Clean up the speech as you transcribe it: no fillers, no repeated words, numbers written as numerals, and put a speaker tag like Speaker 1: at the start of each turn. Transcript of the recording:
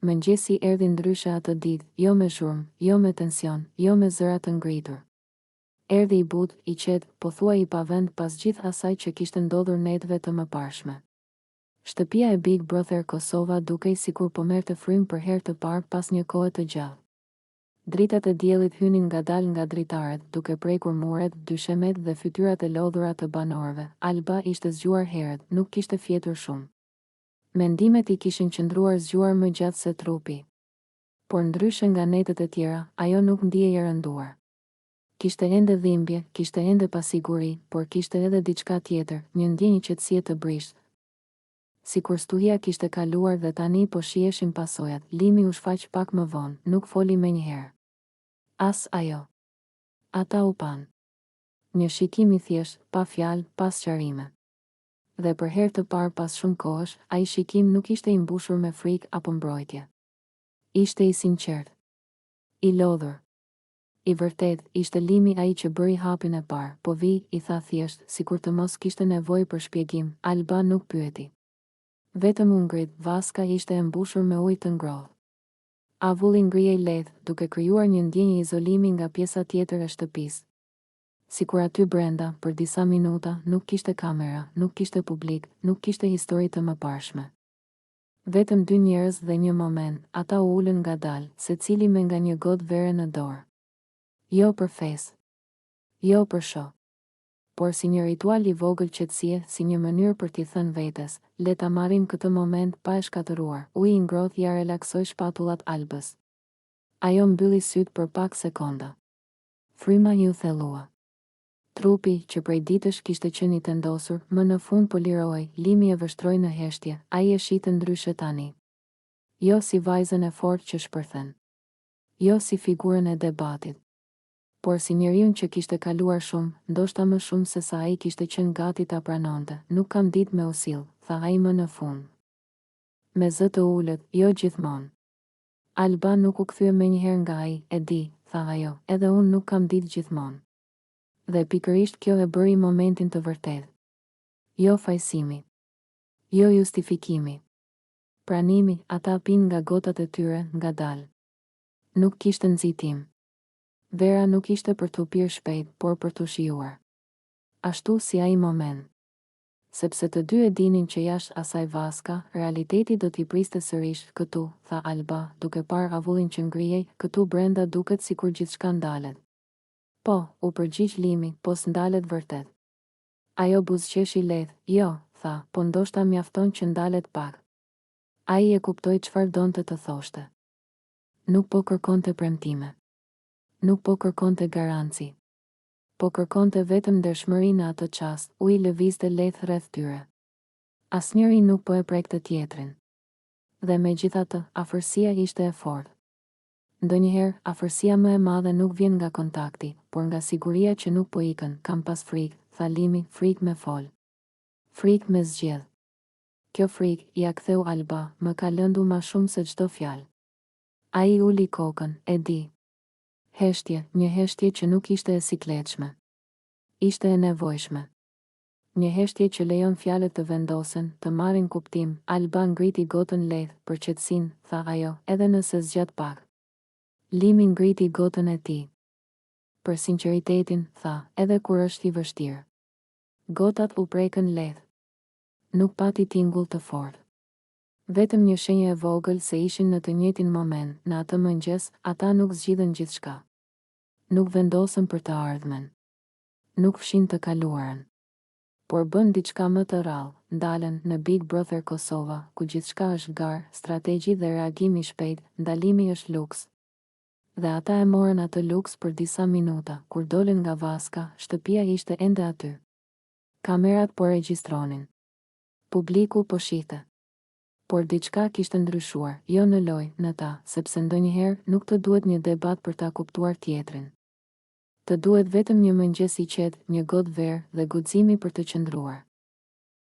Speaker 1: Mëngjesi erdhi ndryshe atë ditë, jo me zhurmë, jo me tension, jo me zëra të ngritur. Erdhi i butë, i qetë, pothuaj i pavend pas gjithë asaj që kishte ndodhur netëve të mëparshme. Shtëpia e Big Brother Kosova dukej sikur po merrte frym për herë të parë pas një kohe të gjallë. Dritat e diellit hynin ngadalë nga dritaret, duke prekur muret, dyshemet dhe fytyrat e lodhura të banorëve. Alba ishte zgjuar herët, nuk kishte fjetur shumë. Mendimet i kishin qëndruar zgjuar më gjatë se trupi. Por ndryshe nga netët e tjera, ajo nuk ndihej e rënduar. Kishte ende dhimbje, kishte ende pasiguri, por kishte edhe diçka tjetër, një ndjenjë qetësie të brisht. Sikur stuhia kishte kaluar dhe tani po shiheshin pasojat. Limi u shfaq pak më vonë, nuk foli menjëherë. As ajo. Ata u pan. Një shikim i thjesht, pa fjalë, pa sqarime. Dhe për herë të parë pas shumë kohësh, ai shikim nuk ishte i mbushur me frikë apo mbrojtje. Ishte i sinqert, i lodhur. I vërtet, ishte Limi ai që bëri hapin e parë, po vi, i tha thjesht, sikur të mos kishte nevojë për shpjegim. Alba nuk pyeti. Vetëm u ngrit, vaska ishte e mbushur me ujë të ngrohtë. Avulli ngrihej lehtë, duke krijuar një ndjenjë izolimi nga pjesa tjetër e shtëpisë. Sikur aty brenda, për disa minuta, nuk kishte kamera, nuk kishte publik, nuk kishte histori të mëparshme. Vetëm dy njerëz dhe një moment, ata u ulën ngadalë, secili me nga një gotë vere në dorë. Jo për fesë, jo për show, por si një ritual i vogël qetësie, si një mënyrë për t'i thënë vetes, le ta marrim këtë moment pa e shkatëruar. Uji i ngrohtë ja relaksoi shpatullat Albës. Ajo mbylli sytë për pak sekonda. Fryma ju thellua. Trupi, që prej ditësh kishte qenë i tendosur, më në fund po lirohej. Limi e vështroi në heshtje, ai e shite ndryshe tani. Jo si vajzën e fortë që shpërthen. Jo si figurën e debatit. Por si njeriun që kishte kaluar shumë, ndoshta më shumë se sa ai kishte qenë gati ta pranonte. Nuk kam ditë me u sill, tha ai më në fund. Me zë të ulët, jo gjithmonë. Alba nuk u kthye menjëherë nga ai, e di, tha ajo, edhe unë nuk kam ditë gjithmonë. Dhe pikërisht kjo e bëri momentin të vërtetë. Jo fajsimi. Jo justifikimi. Pranimi, ata pinë nga gotat e tyre, ngadalë. Nuk kishte nxitim. Vera nuk ishte për t'u pirë shpejt, por për t'u shijuar. Ashtu si ai moment. Sepse të dy e dinin që jashtë asaj vaska, realiteti do t'i priste sërish. Këtu, tha Alba, duke parë avullin që ngrihej, këtu brenda duket sikur gjithçka ndalet. Po, u përgjigj Limi, po s'ndalet vërtet. Ajo buzëqeshi lehtë, jo, tha, po ndoshta mjafton që ndalet pak. Ai e kuptoi çfarë donte të thoshte. Nuk po kërkonte premtime. Nuk po kërkonte garanci. Po kërkonte vetëm ndershmëri në atë çast. U i lëvizte lehtë rreth tyre. Asnjëri nuk po e prekte tjetrin. Dhe megjithatë, afërsia ishte e fortë. Ndonjëherë, afërsia më e madhe nuk vjen nga kontakti, por nga siguria që nuk po ikën. Kam pas frikë, tha Limi, frikë me fol. Frikë me zgjedh. Kjo frikë, ja ktheu Alba, më ka lëndu ma shumë se çdo fjalë. Ai uli kokën, e di. Heshtje, një heshtje që nuk ishte e sikletshme. Ishte e nevojshme. Një heshtje që lejon fjalët të vendosen, të marrin kuptim. Alba ngriti gotën lehtë, për qetësinë, tha ajo, edhe nëse zgjat pak. Limi ngriti gotën e tij. Për sinqeritetin, tha, edhe kur është i vështirë. Gotat u prekën lehtë. Nuk pati tingull të fortë. Vetëm një shenjë e vogël se ishin në të njëjtin moment. Në atë mëngjes, ata nuk zgjidhen gjithçka. Nuk vendosën për të ardhmen. Nuk fshin të kaluarën. Por bën diçka më të rrallë, ndalen në Big Brother Kosova, ku gjithçka është garë, strategji dhe reagim i shpejtë, ndalimi është luks. Dhe ata e morën atë luks për disa minuta. Kur dolën nga vaska, shtëpia ishte ende aty. Kamerat po regjistronin. Publiku po shihte. Por diçka kishte ndryshuar, jo në lojë, në ta, sepse ndonjëherë nuk të duhet një debat për ta kuptuar tjetrin. Të duhet vetëm një mëngjes i qetë, një gotë verë dhe guximi për të qëndruar.